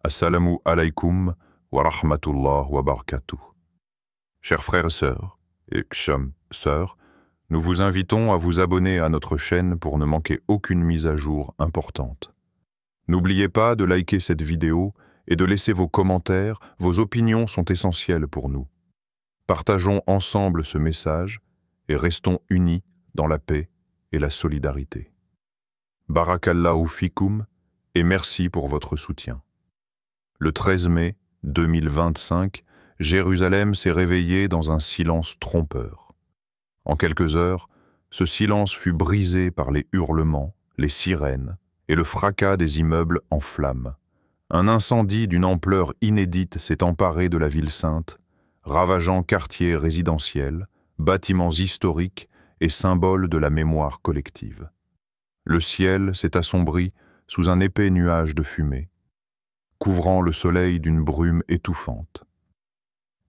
Assalamu alaikum wa rahmatullah wa barakatuh. Chers frères et sœurs, nous vous invitons à vous abonner à notre chaîne pour ne manquer aucune mise à jour importante. N'oubliez pas de liker cette vidéo et de laisser vos commentaires, vos opinions sont essentielles pour nous. Partageons ensemble ce message et restons unis dans la paix et la solidarité. Barakallahu fikoum et merci pour votre soutien. Le 13 mai 2025, Jérusalem s'est réveillée dans un silence trompeur. En quelques heures, ce silence fut brisé par les hurlements, les sirènes et le fracas des immeubles en flammes. Un incendie d'une ampleur inédite s'est emparé de la ville sainte, ravageant quartiers résidentiels, bâtiments historiques et symboles de la mémoire collective. Le ciel s'est assombri sous un épais nuage de fumée, couvrant le soleil d'une brume étouffante.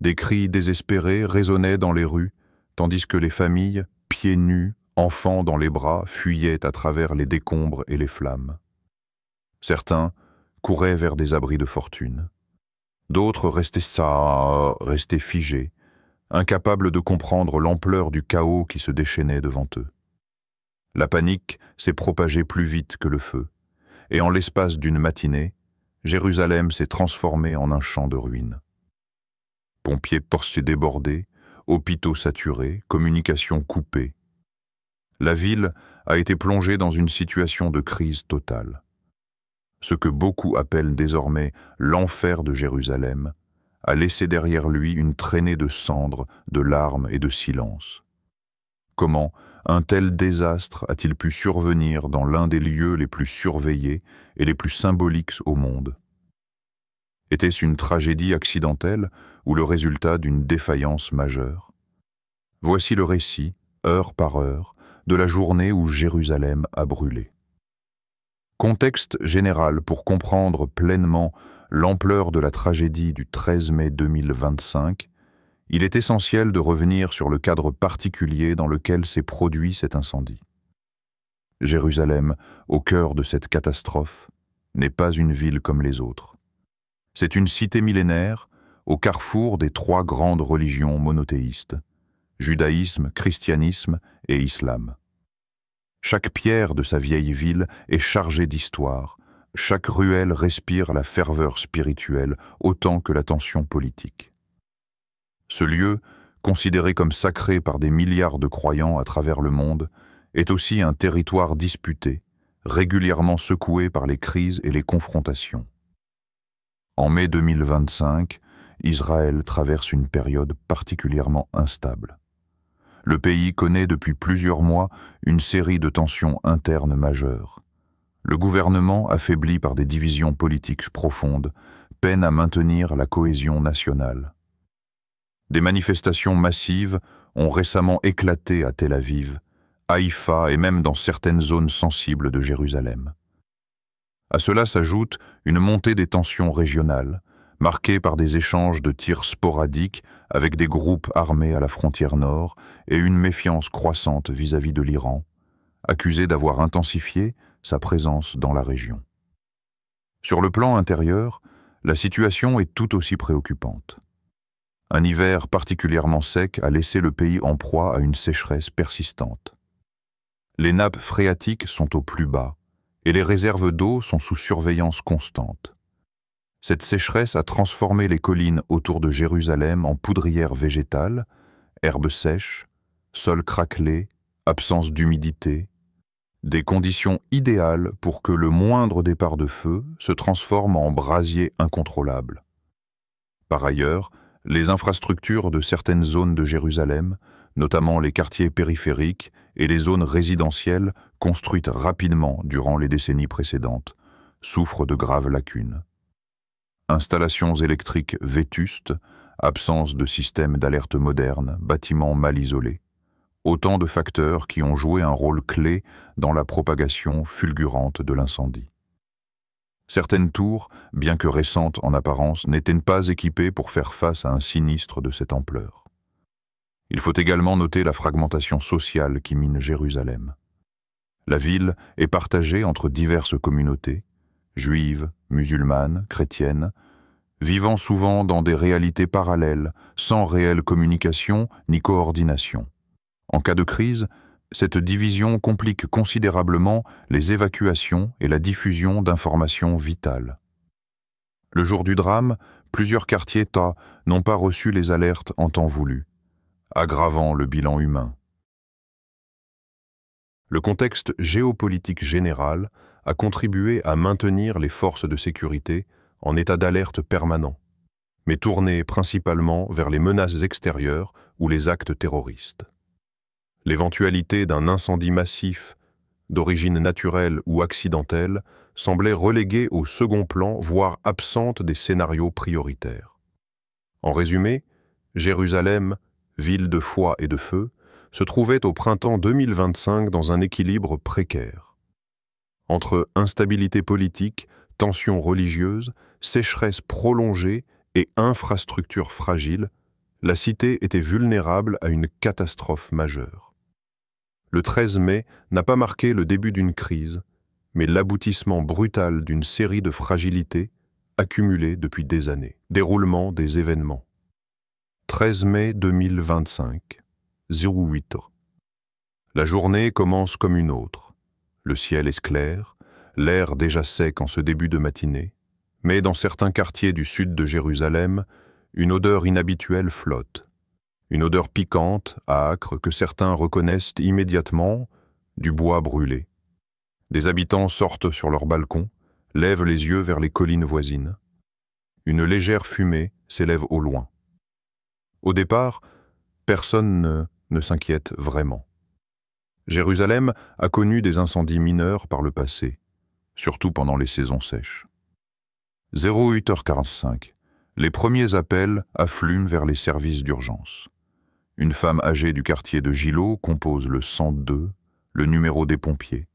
Des cris désespérés résonnaient dans les rues, tandis que les familles, pieds nus, enfants dans les bras, fuyaient à travers les décombres et les flammes. Certains couraient vers des abris de fortune. D'autres restaient figés, incapables de comprendre l'ampleur du chaos qui se déchaînait devant eux. La panique s'est propagée plus vite que le feu, et en l'espace d'une matinée, Jérusalem s'est transformée en un champ de ruines. Pompiers portés débordés, hôpitaux saturés, communications coupées. La ville a été plongée dans une situation de crise totale. Ce que beaucoup appellent désormais l'enfer de Jérusalem a laissé derrière lui une traînée de cendres, de larmes et de silence. Comment un tel désastre a-t-il pu survenir dans l'un des lieux les plus surveillés et les plus symboliques au monde? Était-ce une tragédie accidentelle ou le résultat d'une défaillance majeure? Voici le récit, heure par heure, de la journée où Jérusalem a brûlé. Contexte général pour comprendre pleinement l'ampleur de la tragédie du 13 mai 2025, il est essentiel de revenir sur le cadre particulier dans lequel s'est produit cet incendie. Jérusalem, au cœur de cette catastrophe, n'est pas une ville comme les autres. C'est une cité millénaire, au carrefour des trois grandes religions monothéistes, judaïsme, christianisme et islam. Chaque pierre de sa vieille ville est chargée d'histoire, chaque ruelle respire la ferveur spirituelle autant que la tension politique. Ce lieu, considéré comme sacré par des milliards de croyants à travers le monde, est aussi un territoire disputé, régulièrement secoué par les crises et les confrontations. En mai 2025, Israël traverse une période particulièrement instable. Le pays connaît depuis plusieurs mois une série de tensions internes majeures. Le gouvernement, affaibli par des divisions politiques profondes, peine à maintenir la cohésion nationale. Des manifestations massives ont récemment éclaté à Tel Aviv, Haïfa et même dans certaines zones sensibles de Jérusalem. À cela s'ajoute une montée des tensions régionales, marquée par des échanges de tirs sporadiques avec des groupes armés à la frontière nord et une méfiance croissante vis-à-vis de l'Iran, accusé d'avoir intensifié sa présence dans la région. Sur le plan intérieur, la situation est tout aussi préoccupante. Un hiver particulièrement sec a laissé le pays en proie à une sécheresse persistante. Les nappes phréatiques sont au plus bas et les réserves d'eau sont sous surveillance constante. Cette sécheresse a transformé les collines autour de Jérusalem en poudrières végétales, herbes sèches, sols craquelés, absence d'humidité, des conditions idéales pour que le moindre départ de feu se transforme en brasier incontrôlable. Par ailleurs, les infrastructures de certaines zones de Jérusalem, notamment les quartiers périphériques et les zones résidentielles construites rapidement durant les décennies précédentes, souffrent de graves lacunes. Installations électriques vétustes, absence de systèmes d'alerte modernes, bâtiments mal isolés. Autant de facteurs qui ont joué un rôle clé dans la propagation fulgurante de l'incendie. Certaines tours, bien que récentes en apparence, n'étaient pas équipées pour faire face à un sinistre de cette ampleur. Il faut également noter la fragmentation sociale qui mine Jérusalem. La ville est partagée entre diverses communautés, juives, musulmanes, chrétiennes, vivant souvent dans des réalités parallèles, sans réelle communication ni coordination. En cas de crise, cette division complique considérablement les évacuations et la diffusion d'informations vitales. Le jour du drame, plusieurs quartiers n'ont pas reçu les alertes en temps voulu, aggravant le bilan humain. Le contexte géopolitique général a contribué à maintenir les forces de sécurité en état d'alerte permanent, mais tourné principalement vers les menaces extérieures ou les actes terroristes. L'éventualité d'un incendie massif, d'origine naturelle ou accidentelle, semblait reléguée au second plan, voire absente des scénarios prioritaires. En résumé, Jérusalem, ville de foi et de feu, se trouvait au printemps 2025 dans un équilibre précaire. Entre instabilité politique, tensions religieuses, sécheresse prolongée et infrastructures fragiles, la cité était vulnérable à une catastrophe majeure. Le 13 mai n'a pas marqué le début d'une crise, mais l'aboutissement brutal d'une série de fragilités accumulées depuis des années. Déroulement des événements. 13 mai 2025, 08 heures. La journée commence comme une autre. Le ciel est clair, l'air déjà sec en ce début de matinée, mais dans certains quartiers du sud de Jérusalem, une odeur inhabituelle flotte. Une odeur piquante, âcre, que certains reconnaissent immédiatement, du bois brûlé. Des habitants sortent sur leurs balcons, lèvent les yeux vers les collines voisines. Une légère fumée s'élève au loin. Au départ, personne ne s'inquiète vraiment. Jérusalem a connu des incendies mineurs par le passé, surtout pendant les saisons sèches. 08h45. Les premiers appels affluent vers les services d'urgence. Une femme âgée du quartier de Gilo compose le 102, le numéro des pompiers.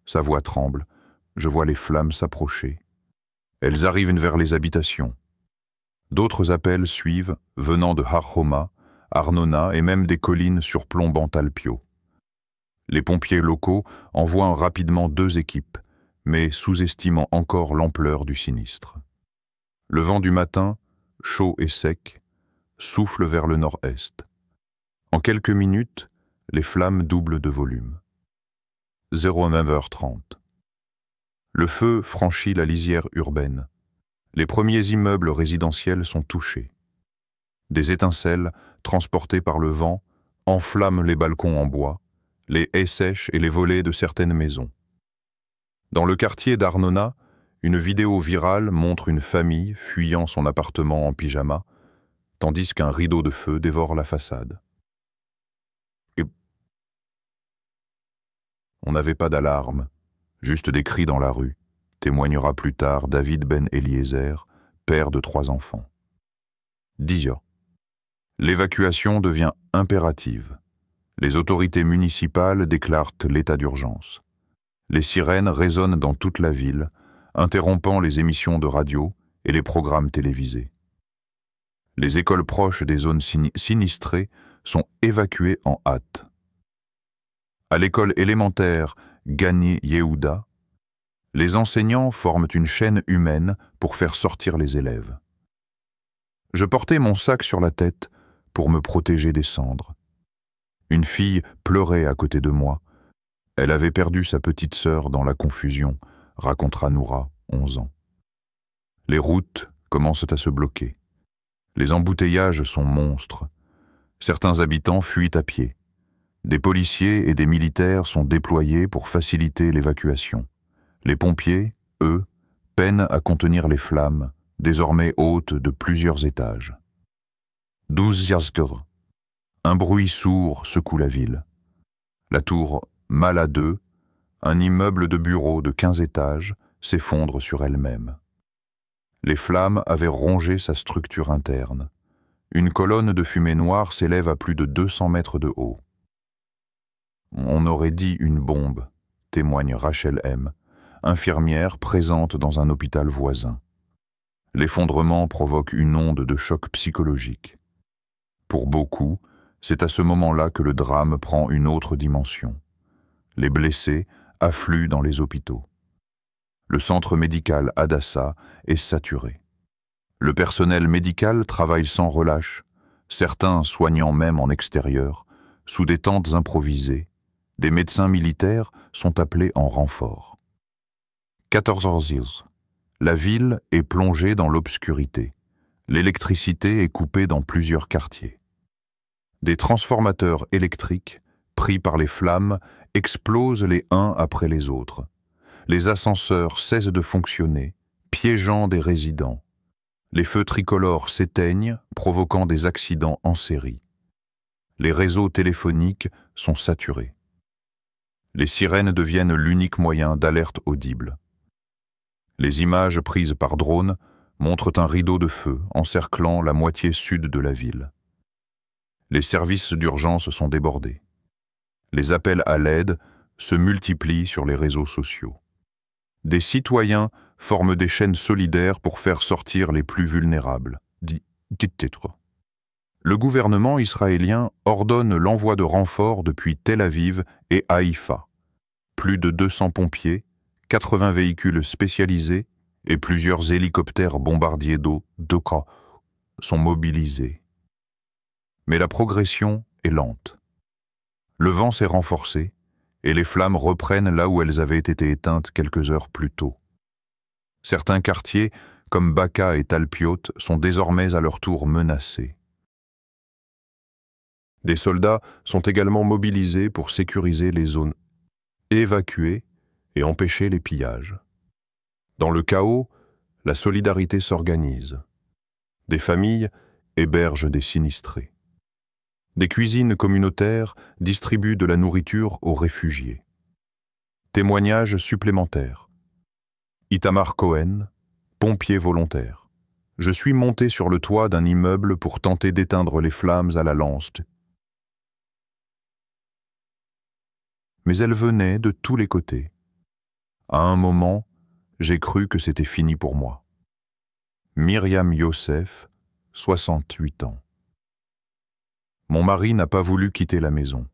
Sa voix tremble, je vois les flammes s'approcher. Elles arrivent vers les habitations. D'autres appels suivent, venant de Har Homa, Arnona et même des collines surplombant Talpio. Les pompiers locaux envoient rapidement 2 équipes, mais sous-estimant encore l'ampleur du sinistre. Le vent du matin, chaud et sec, souffle vers le nord-est. En quelques minutes, les flammes doublent de volume. 09h30. Le feu franchit la lisière urbaine. Les premiers immeubles résidentiels sont touchés. Des étincelles, transportées par le vent, enflamment les balcons en bois, les haies sèches et les volets de certaines maisons. Dans le quartier d'Arnona, une vidéo virale montre une famille fuyant son appartement en pyjama, tandis qu'un rideau de feu dévore la façade. On n'avait pas d'alarme, juste des cris dans la rue, témoignera plus tard David Ben Eliezer, père de 3 enfants. 10h. L'évacuation devient impérative. Les autorités municipales déclarent l'état d'urgence. Les sirènes résonnent dans toute la ville, interrompant les émissions de radio et les programmes télévisés. Les écoles proches des zones sinistrées sont évacuées en hâte. À l'école élémentaire Gani Yehuda, les enseignants forment une chaîne humaine pour faire sortir les élèves. Je portais mon sac sur la tête pour me protéger des cendres. Une fille pleurait à côté de moi. Elle avait perdu sa petite sœur dans la confusion, racontera Noura, 11 ans. Les routes commencent à se bloquer. Les embouteillages sont monstres. Certains habitants fuient à pied. Des policiers et des militaires sont déployés pour faciliter l'évacuation. Les pompiers, eux, peinent à contenir les flammes, désormais hautes de plusieurs étages. 12 Yazgr. Un bruit sourd secoue la ville. La tour Mala 2, un immeuble de bureaux de 15 étages, s'effondre sur elle-même. Les flammes avaient rongé sa structure interne. Une colonne de fumée noire s'élève à plus de 200 mètres de haut. On aurait dit une bombe, témoigne Rachel M., infirmière présente dans un hôpital voisin. L'effondrement provoque une onde de choc psychologique. Pour beaucoup, c'est à ce moment-là que le drame prend une autre dimension. Les blessés affluent dans les hôpitaux. Le centre médical Hadassah est saturé. Le personnel médical travaille sans relâche, certains soignant même en extérieur, sous des tentes improvisées. Des médecins militaires sont appelés en renfort. 14h. La ville est plongée dans l'obscurité. L'électricité est coupée dans plusieurs quartiers. Des transformateurs électriques, pris par les flammes, explosent les uns après les autres. Les ascenseurs cessent de fonctionner, piégeant des résidents. Les feux tricolores s'éteignent, provoquant des accidents en série. Les réseaux téléphoniques sont saturés. Les sirènes deviennent l'unique moyen d'alerte audible. Les images prises par drone montrent un rideau de feu encerclant la moitié sud de la ville. Les services d'urgence sont débordés. Les appels à l'aide se multiplient sur les réseaux sociaux. Des citoyens forment des chaînes solidaires pour faire sortir les plus vulnérables. Le gouvernement israélien ordonne l'envoi de renforts depuis Tel Aviv et Haïfa. Plus de 200 pompiers, 80 véhicules spécialisés et plusieurs hélicoptères bombardiers d'eau sont mobilisés. Mais la progression est lente. Le vent s'est renforcé et les flammes reprennent là où elles avaient été éteintes quelques heures plus tôt. Certains quartiers, comme Baka et Talpiot, sont désormais à leur tour menacés. Des soldats sont également mobilisés pour sécuriser les zones évacuées et empêcher les pillages. Dans le chaos, la solidarité s'organise. Des familles hébergent des sinistrés. Des cuisines communautaires distribuent de la nourriture aux réfugiés. Témoignages supplémentaires. Itamar Cohen, pompier volontaire. Je suis monté sur le toit d'un immeuble pour tenter d'éteindre les flammes à la lance. Mais elles venaient de tous les côtés. À un moment, j'ai cru que c'était fini pour moi. Myriam Yosef, 68 ans. Mon mari n'a pas voulu quitter la maison.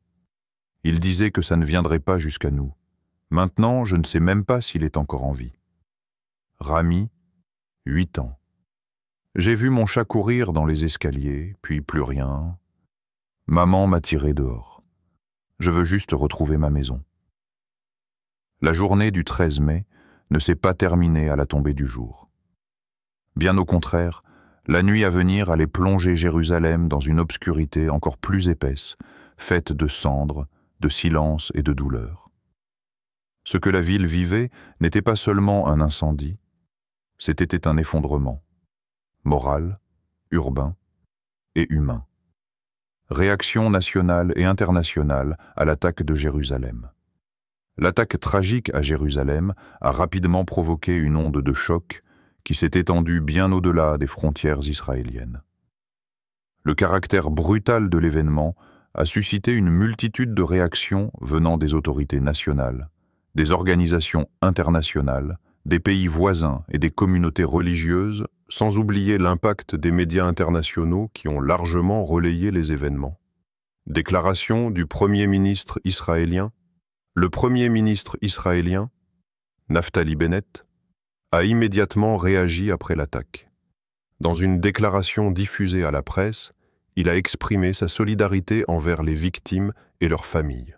Il disait que ça ne viendrait pas jusqu'à nous. Maintenant, je ne sais même pas s'il est encore en vie. Rami, 8 ans. J'ai vu mon chat courir dans les escaliers, puis plus rien. Maman m'a tiré dehors. Je veux juste retrouver ma maison. La journée du 13 mai ne s'est pas terminée à la tombée du jour. Bien au contraire, la nuit à venir allait plonger Jérusalem dans une obscurité encore plus épaisse, faite de cendres, de silence et de douleur. Ce que la ville vivait n'était pas seulement un incendie, c'était un effondrement, moral, urbain et humain. Réaction nationale et internationale à l'attaque de Jérusalem. L'attaque tragique à Jérusalem a rapidement provoqué une onde de choc qui s'est étendue bien au-delà des frontières israéliennes. Le caractère brutal de l'événement a suscité une multitude de réactions venant des autorités nationales, des organisations internationales, des pays voisins et des communautés religieuses, sans oublier l'impact des médias internationaux qui ont largement relayé les événements. Déclaration du Premier ministre israélien. Le Premier ministre israélien, Naftali Bennett, a immédiatement réagi après l'attaque. Dans une déclaration diffusée à la presse, il a exprimé sa solidarité envers les victimes et leurs familles.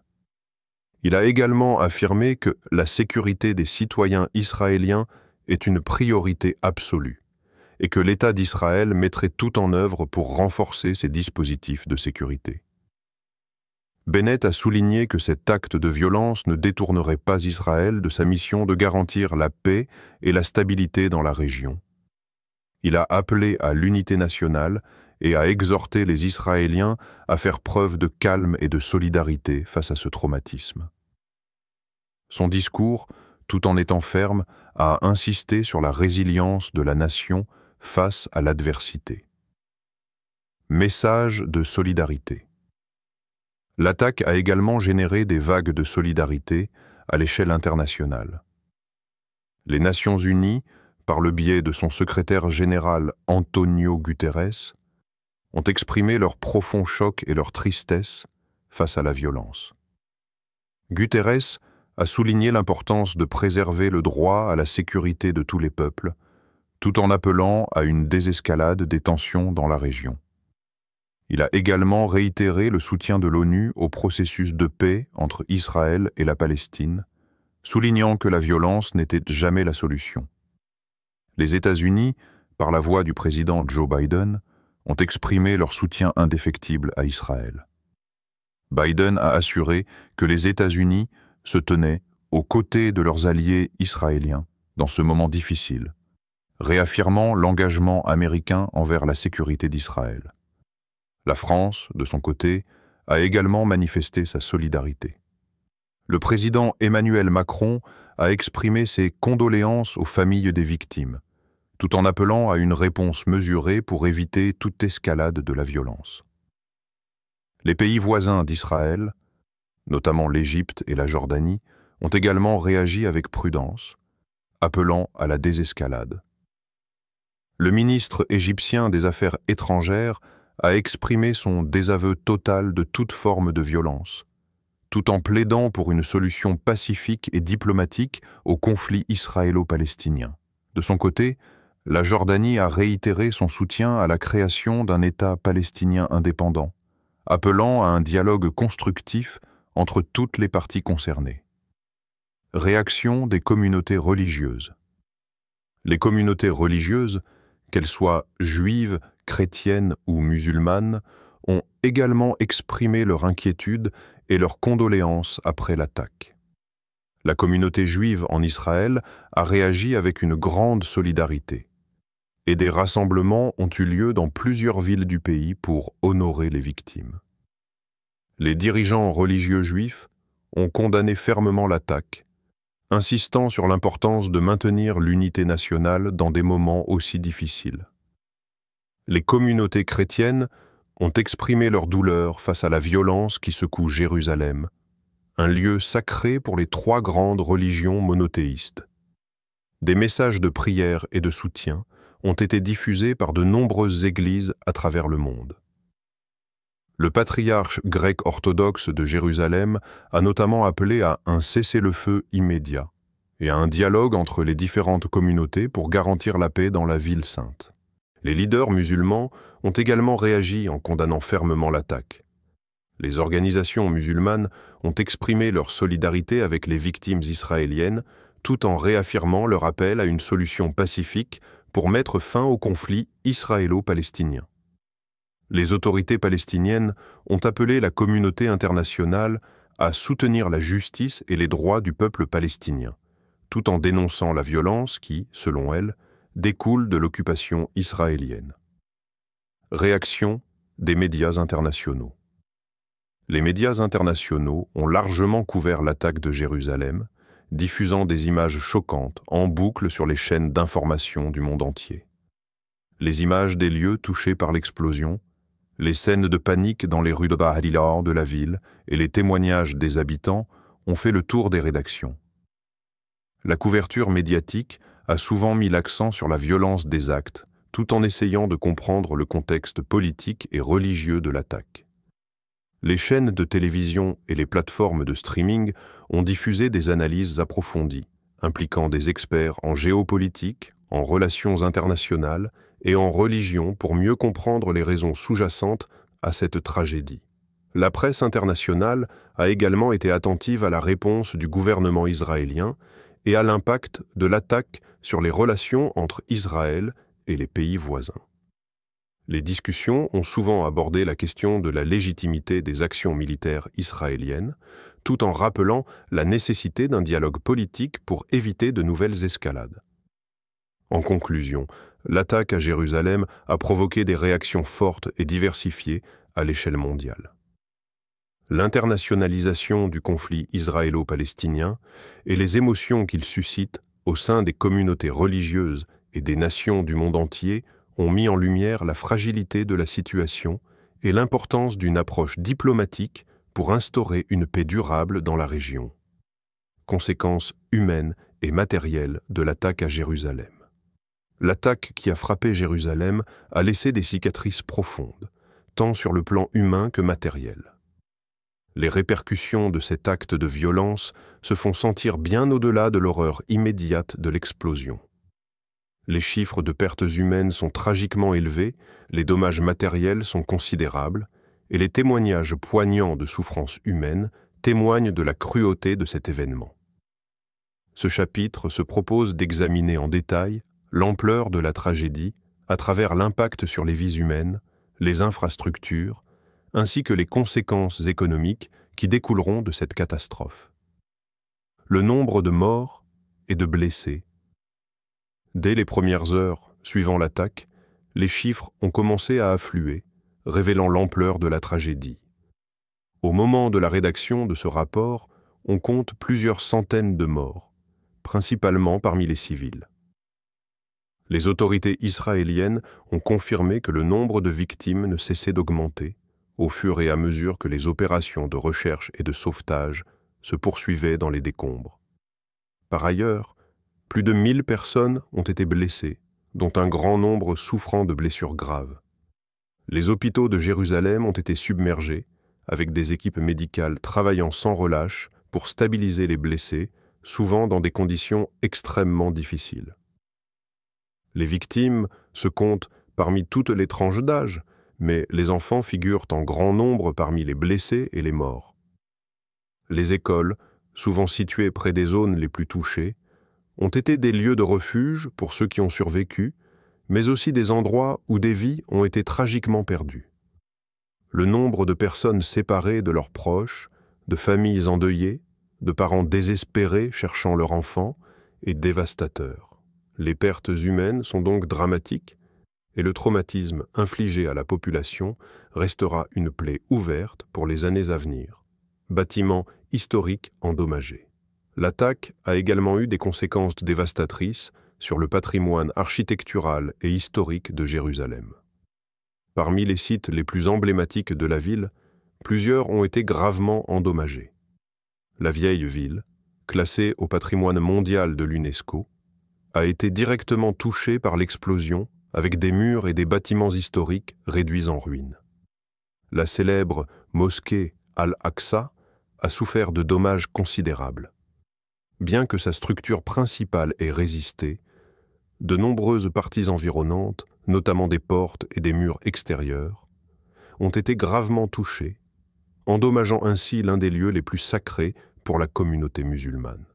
Il a également affirmé que la sécurité des citoyens israéliens est une priorité absolue et que l'État d'Israël mettrait tout en œuvre pour renforcer ses dispositifs de sécurité. Bennett a souligné que cet acte de violence ne détournerait pas Israël de sa mission de garantir la paix et la stabilité dans la région. Il a appelé à l'unité nationale et a exhorté les Israéliens à faire preuve de calme et de solidarité face à ce traumatisme. Son discours, tout en étant ferme, a insisté sur la résilience de la nation face à l'adversité. Message de solidarité. L'attaque a également généré des vagues de solidarité à l'échelle internationale. Les Nations Unies, par le biais de son secrétaire général Antonio Guterres, ont exprimé leur profond choc et leur tristesse face à la violence. Guterres a souligné l'importance de préserver le droit à la sécurité de tous les peuples, tout en appelant à une désescalade des tensions dans la région. Il a également réitéré le soutien de l'ONU au processus de paix entre Israël et la Palestine, soulignant que la violence n'était jamais la solution. Les États-Unis, par la voix du président Joe Biden, ont exprimé leur soutien indéfectible à Israël. Biden a assuré que les États-Unis se tenaient aux côtés de leurs alliés israéliens dans ce moment difficile, réaffirmant l'engagement américain envers la sécurité d'Israël. La France, de son côté, a également manifesté sa solidarité. Le président Emmanuel Macron a exprimé ses condoléances aux familles des victimes, tout en appelant à une réponse mesurée pour éviter toute escalade de la violence. Les pays voisins d'Israël, notamment l'Égypte et la Jordanie, ont également réagi avec prudence, appelant à la désescalade. Le ministre égyptien des Affaires étrangères a exprimé son désaveu total de toute forme de violence, tout en plaidant pour une solution pacifique et diplomatique au conflit israélo-palestinien. De son côté, la Jordanie a réitéré son soutien à la création d'un État palestinien indépendant, appelant à un dialogue constructif entre toutes les parties concernées. Réaction des communautés religieuses. Les communautés religieuses, qu'elles soient juives, chrétiennes ou musulmanes, ont également exprimé leur inquiétude et leurs condoléances après l'attaque. La communauté juive en Israël a réagi avec une grande solidarité, et des rassemblements ont eu lieu dans plusieurs villes du pays pour honorer les victimes. Les dirigeants religieux juifs ont condamné fermement l'attaque, insistant sur l'importance de maintenir l'unité nationale dans des moments aussi difficiles. Les communautés chrétiennes ont exprimé leur douleur face à la violence qui secoue Jérusalem, un lieu sacré pour les trois grandes religions monothéistes. Des messages de prière et de soutien ont été diffusés par de nombreuses églises à travers le monde. Le patriarche grec orthodoxe de Jérusalem a notamment appelé à un cessez-le-feu immédiat et à un dialogue entre les différentes communautés pour garantir la paix dans la ville sainte. Les leaders musulmans ont également réagi en condamnant fermement l'attaque. Les organisations musulmanes ont exprimé leur solidarité avec les victimes israéliennes tout en réaffirmant leur appel à une solution pacifique pour mettre fin au conflit israélo-palestinien. Les autorités palestiniennes ont appelé la communauté internationale à soutenir la justice et les droits du peuple palestinien, tout en dénonçant la violence qui, selon elles, découle de l'occupation israélienne. Réaction des médias internationaux. Les médias internationaux ont largement couvert l'attaque de Jérusalem, diffusant des images choquantes en boucle sur les chaînes d'information du monde entier. Les images des lieux touchés par l'explosion, les scènes de panique dans les rues de Baharilar de la ville et les témoignages des habitants ont fait le tour des rédactions. La couverture médiatique a souvent mis l'accent sur la violence des actes, tout en essayant de comprendre le contexte politique et religieux de l'attaque. Les chaînes de télévision et les plateformes de streaming ont diffusé des analyses approfondies, impliquant des experts en géopolitique, en relations internationales et en religion pour mieux comprendre les raisons sous-jacentes à cette tragédie. La presse internationale a également été attentive à la réponse du gouvernement israélien et à l'impact de l'attaque sur les relations entre Israël et les pays voisins. Les discussions ont souvent abordé la question de la légitimité des actions militaires israéliennes, tout en rappelant la nécessité d'un dialogue politique pour éviter de nouvelles escalades. En conclusion, l'attaque à Jérusalem a provoqué des réactions fortes et diversifiées à l'échelle mondiale. L'internationalisation du conflit israélo-palestinien et les émotions qu'il suscite au sein des communautés religieuses et des nations du monde entier ont mis en lumière la fragilité de la situation et l'importance d'une approche diplomatique pour instaurer une paix durable dans la région. Conséquences humaines et matérielles de l'attaque à Jérusalem. L'attaque qui a frappé Jérusalem a laissé des cicatrices profondes, tant sur le plan humain que matériel. Les répercussions de cet acte de violence se font sentir bien au-delà de l'horreur immédiate de l'explosion. Les chiffres de pertes humaines sont tragiquement élevés, les dommages matériels sont considérables, et les témoignages poignants de souffrances humaines témoignent de la cruauté de cet événement. Ce chapitre se propose d'examiner en détail l'ampleur de la tragédie à travers l'impact sur les vies humaines, les infrastructures, ainsi que les conséquences économiques qui découleront de cette catastrophe. Le nombre de morts et de blessés. Dès les premières heures suivant l'attaque, les chiffres ont commencé à affluer, révélant l'ampleur de la tragédie. Au moment de la rédaction de ce rapport, on compte plusieurs centaines de morts, principalement parmi les civils. Les autorités israéliennes ont confirmé que le nombre de victimes ne cessait d'augmenter, au fur et à mesure que les opérations de recherche et de sauvetage se poursuivaient dans les décombres. Par ailleurs, plus de 1000 personnes ont été blessées, dont un grand nombre souffrant de blessures graves. Les hôpitaux de Jérusalem ont été submergés, avec des équipes médicales travaillant sans relâche pour stabiliser les blessés, souvent dans des conditions extrêmement difficiles. Les victimes se comptent parmi toutes les tranches d'âge, mais les enfants figurent en grand nombre parmi les blessés et les morts. Les écoles, souvent situées près des zones les plus touchées, ont été des lieux de refuge pour ceux qui ont survécu, mais aussi des endroits où des vies ont été tragiquement perdues. Le nombre de personnes séparées de leurs proches, de familles endeuillées, de parents désespérés cherchant leur enfant est dévastateur. Les pertes humaines sont donc dramatiques et le traumatisme infligé à la population restera une plaie ouverte pour les années à venir. Bâtiments historiques endommagés. L'attaque a également eu des conséquences dévastatrices sur le patrimoine architectural et historique de Jérusalem. Parmi les sites les plus emblématiques de la ville, plusieurs ont été gravement endommagés. La vieille ville, classée au patrimoine mondial de l'UNESCO, a été directement touchée par l'explosion avec des murs et des bâtiments historiques réduits en ruines. La célèbre mosquée Al-Aqsa a souffert de dommages considérables. Bien que sa structure principale ait résisté, de nombreuses parties environnantes, notamment des portes et des murs extérieurs, ont été gravement touchées, endommageant ainsi l'un des lieux les plus sacrés pour la communauté musulmane.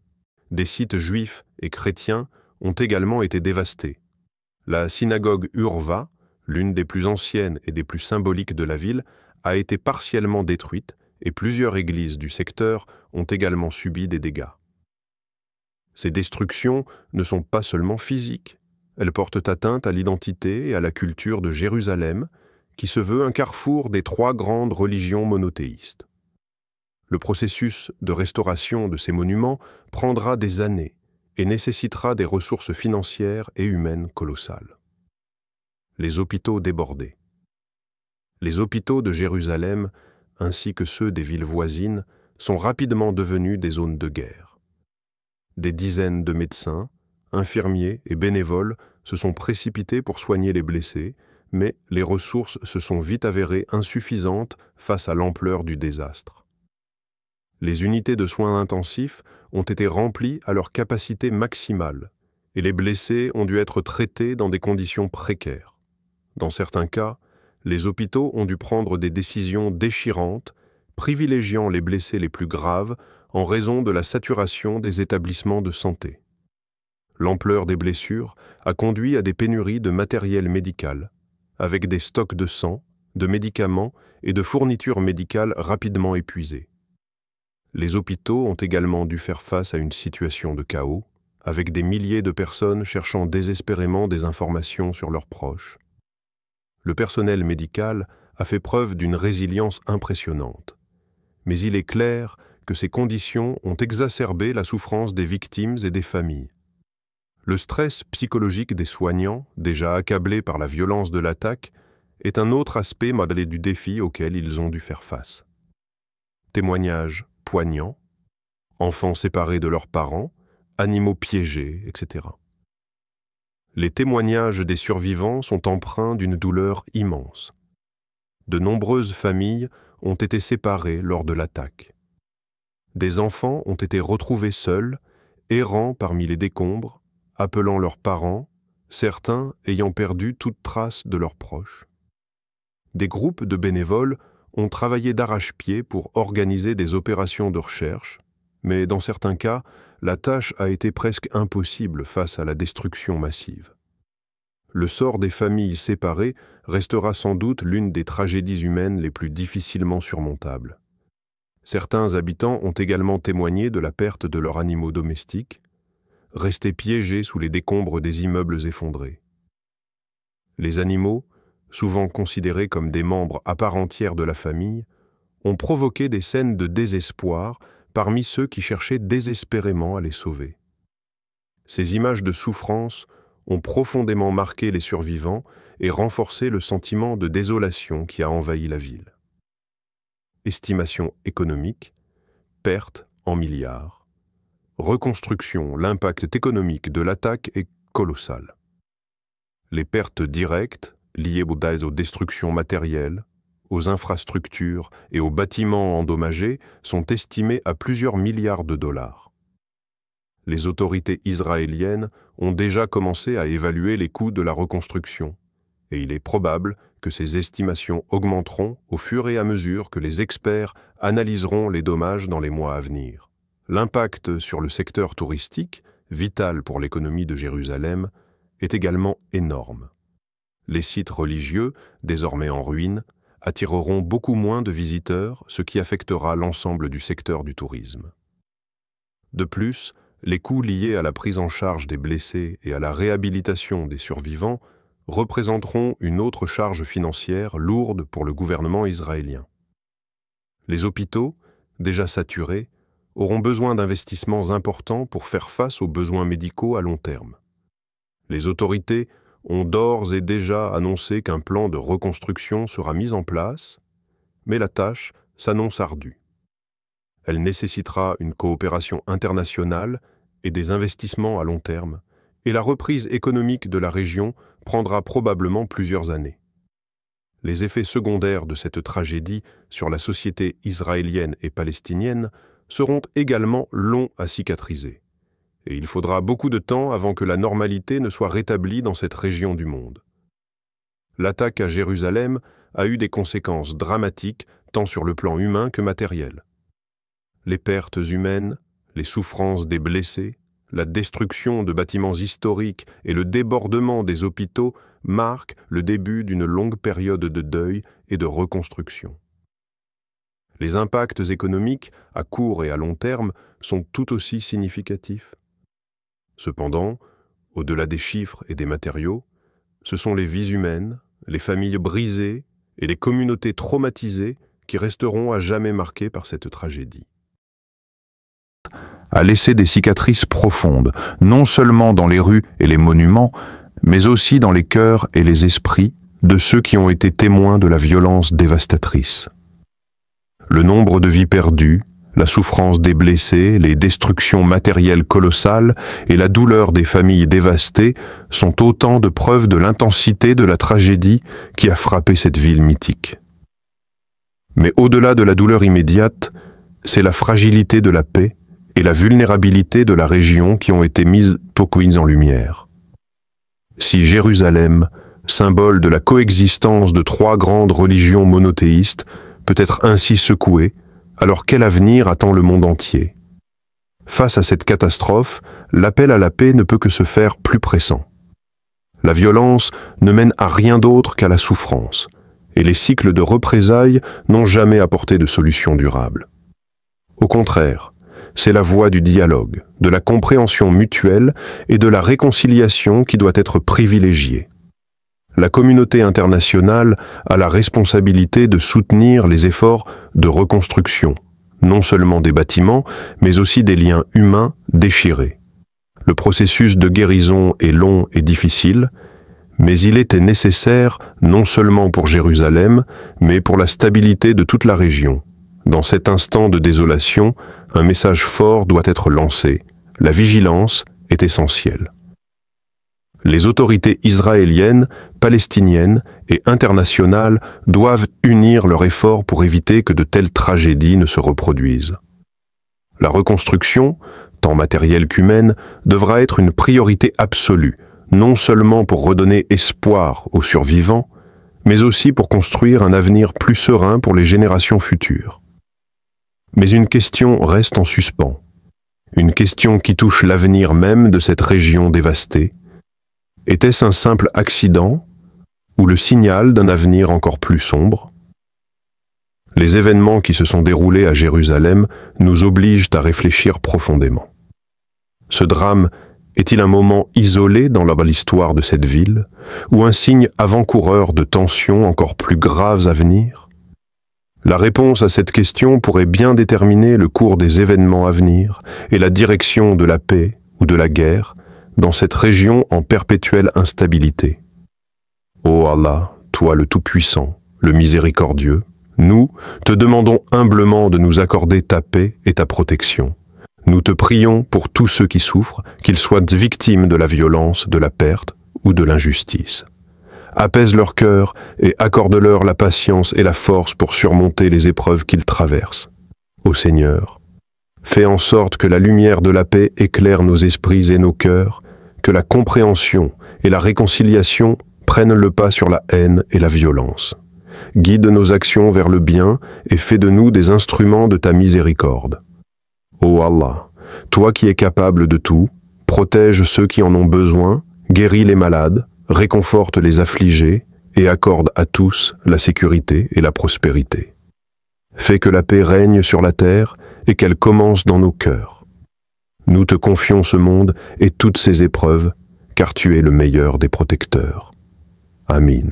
Des sites juifs et chrétiens ont également été dévastés. La synagogue Urva, l'une des plus anciennes et des plus symboliques de la ville, a été partiellement détruite et plusieurs églises du secteur ont également subi des dégâts. Ces destructions ne sont pas seulement physiques, elles portent atteinte à l'identité et à la culture de Jérusalem, qui se veut un carrefour des trois grandes religions monothéistes. Le processus de restauration de ces monuments prendra des années et nécessitera des ressources financières et humaines colossales. Les hôpitaux débordés. Les hôpitaux de Jérusalem, ainsi que ceux des villes voisines, sont rapidement devenus des zones de guerre. Des dizaines de médecins, infirmiers et bénévoles se sont précipités pour soigner les blessés, mais les ressources se sont vite avérées insuffisantes face à l'ampleur du désastre. Les unités de soins intensifs ont été remplies à leur capacité maximale et les blessés ont dû être traités dans des conditions précaires. Dans certains cas, les hôpitaux ont dû prendre des décisions déchirantes, privilégiant les blessés les plus graves en raison de la saturation des établissements de santé. L'ampleur des blessures a conduit à des pénuries de matériel médical, avec des stocks de sang, de médicaments et de fournitures médicales rapidement épuisés. Les hôpitaux ont également dû faire face à une situation de chaos, avec des milliers de personnes cherchant désespérément des informations sur leurs proches. Le personnel médical a fait preuve d'une résilience impressionnante. Mais il est clair que ces conditions ont exacerbé la souffrance des victimes et des familles. Le stress psychologique des soignants, déjà accablés par la violence de l'attaque, est un autre aspect modélé du défi auquel ils ont dû faire face. Témoignages poignants, enfants séparés de leurs parents, animaux piégés, etc. Les témoignages des survivants sont empreints d'une douleur immense. De nombreuses familles ont été séparées lors de l'attaque. Des enfants ont été retrouvés seuls, errant parmi les décombres, appelant leurs parents, certains ayant perdu toute trace de leurs proches. Des groupes de bénévoles ont travaillé d'arrache-pied pour organiser des opérations de recherche, mais dans certains cas, la tâche a été presque impossible face à la destruction massive. Le sort des familles séparées restera sans doute l'une des tragédies humaines les plus difficilement surmontables. Certains habitants ont également témoigné de la perte de leurs animaux domestiques, restés piégés sous les décombres des immeubles effondrés. Les animaux, souvent considérés comme des membres à part entière de la famille, ont provoqué des scènes de désespoir parmi ceux qui cherchaient désespérément à les sauver. Ces images de souffrance ont profondément marqué les survivants et renforcé le sentiment de désolation qui a envahi la ville. Estimation économique, pertes en milliards. Reconstruction, l'impact économique de l'attaque est colossal. Les pertes directes, liées aux destructions matérielles, aux infrastructures et aux bâtiments endommagés, sont estimées à plusieurs milliards de dollars. Les autorités israéliennes ont déjà commencé à évaluer les coûts de la reconstruction, et il est probable que ces estimations augmenteront au fur et à mesure que les experts analyseront les dommages dans les mois à venir. L'impact sur le secteur touristique, vital pour l'économie de Jérusalem, est également énorme. Les sites religieux, désormais en ruine, attireront beaucoup moins de visiteurs, ce qui affectera l'ensemble du secteur du tourisme. De plus, les coûts liés à la prise en charge des blessés et à la réhabilitation des survivants représenteront une autre charge financière lourde pour le gouvernement israélien. Les hôpitaux, déjà saturés, auront besoin d'investissements importants pour faire face aux besoins médicaux à long terme. Les autorités ont d'ores et déjà annoncé qu'un plan de reconstruction sera mis en place, mais la tâche s'annonce ardue. Elle nécessitera une coopération internationale et des investissements à long terme, et la reprise économique de la région prendra probablement plusieurs années. Les effets secondaires de cette tragédie sur la société israélienne et palestinienne seront également longs à cicatriser, et il faudra beaucoup de temps avant que la normalité ne soit rétablie dans cette région du monde. L'attaque à Jérusalem a eu des conséquences dramatiques tant sur le plan humain que matériel. Les pertes humaines, les souffrances des blessés, la destruction de bâtiments historiques et le débordement des hôpitaux marquent le début d'une longue période de deuil et de reconstruction. Les impacts économiques, à court et à long terme, sont tout aussi significatifs. Cependant, au-delà des chiffres et des matériaux, ce sont les vies humaines, les familles brisées et les communautés traumatisées qui resteront à jamais marquées par cette tragédie. A laissé des cicatrices profondes, non seulement dans les rues et les monuments, mais aussi dans les cœurs et les esprits de ceux qui ont été témoins de la violence dévastatrice. Le nombre de vies perdues, la souffrance des blessés, les destructions matérielles colossales et la douleur des familles dévastées sont autant de preuves de l'intensité de la tragédie qui a frappé cette ville mythique. Mais au-delà de la douleur immédiate, c'est la fragilité de la paix et la vulnérabilité de la région qui ont été mises en lumière. Si Jérusalem, symbole de la coexistence de trois grandes religions monothéistes, peut être ainsi secouée, alors quel avenir attend le monde entier? Face à cette catastrophe, l'appel à la paix ne peut que se faire plus pressant. La violence ne mène à rien d'autre qu'à la souffrance, et les cycles de représailles n'ont jamais apporté de solution durable. Au contraire, c'est la voie du dialogue, de la compréhension mutuelle et de la réconciliation qui doit être privilégiée. La communauté internationale a la responsabilité de soutenir les efforts de reconstruction, non seulement des bâtiments, mais aussi des liens humains déchirés. Le processus de guérison est long et difficile, mais il était nécessaire non seulement pour Jérusalem, mais pour la stabilité de toute la région. Dans cet instant de désolation, un message fort doit être lancé. La vigilance est essentielle. Les autorités israéliennes, palestiniennes et internationales doivent unir leurs efforts pour éviter que de telles tragédies ne se reproduisent. La reconstruction, tant matérielle qu'humaine, devra être une priorité absolue, non seulement pour redonner espoir aux survivants, mais aussi pour construire un avenir plus serein pour les générations futures. Mais une question reste en suspens, une question qui touche l'avenir même de cette région dévastée. Était-ce un simple accident ou le signal d'un avenir encore plus sombre? Les événements qui se sont déroulés à Jérusalem nous obligent à réfléchir profondément. Ce drame est-il un moment isolé dans l'histoire de cette ville, ou un signe avant-coureur de tensions encore plus graves à venir? La réponse à cette question pourrait bien déterminer le cours des événements à venir et la direction de la paix ou de la guerre dans cette région en perpétuelle instabilité. Ô Allah, toi le Tout-Puissant, le Miséricordieux, nous te demandons humblement de nous accorder ta paix et ta protection. Nous te prions pour tous ceux qui souffrent, qu'ils soient victimes de la violence, de la perte ou de l'injustice. Apaise leur cœur et accorde-leur la patience et la force pour surmonter les épreuves qu'ils traversent. Ô Seigneur, fais en sorte que la lumière de la paix éclaire nos esprits et nos cœurs, que la compréhension et la réconciliation prennent le pas sur la haine et la violence. Guide nos actions vers le bien et fais de nous des instruments de ta miséricorde. Ô Allah, toi qui es capable de tout, protège ceux qui en ont besoin, guéris les malades, réconforte les affligés et accorde à tous la sécurité et la prospérité. Fais que la paix règne sur la terre et qu'elle commence dans nos cœurs. Nous te confions ce monde et toutes ses épreuves, car tu es le meilleur des protecteurs. Amin.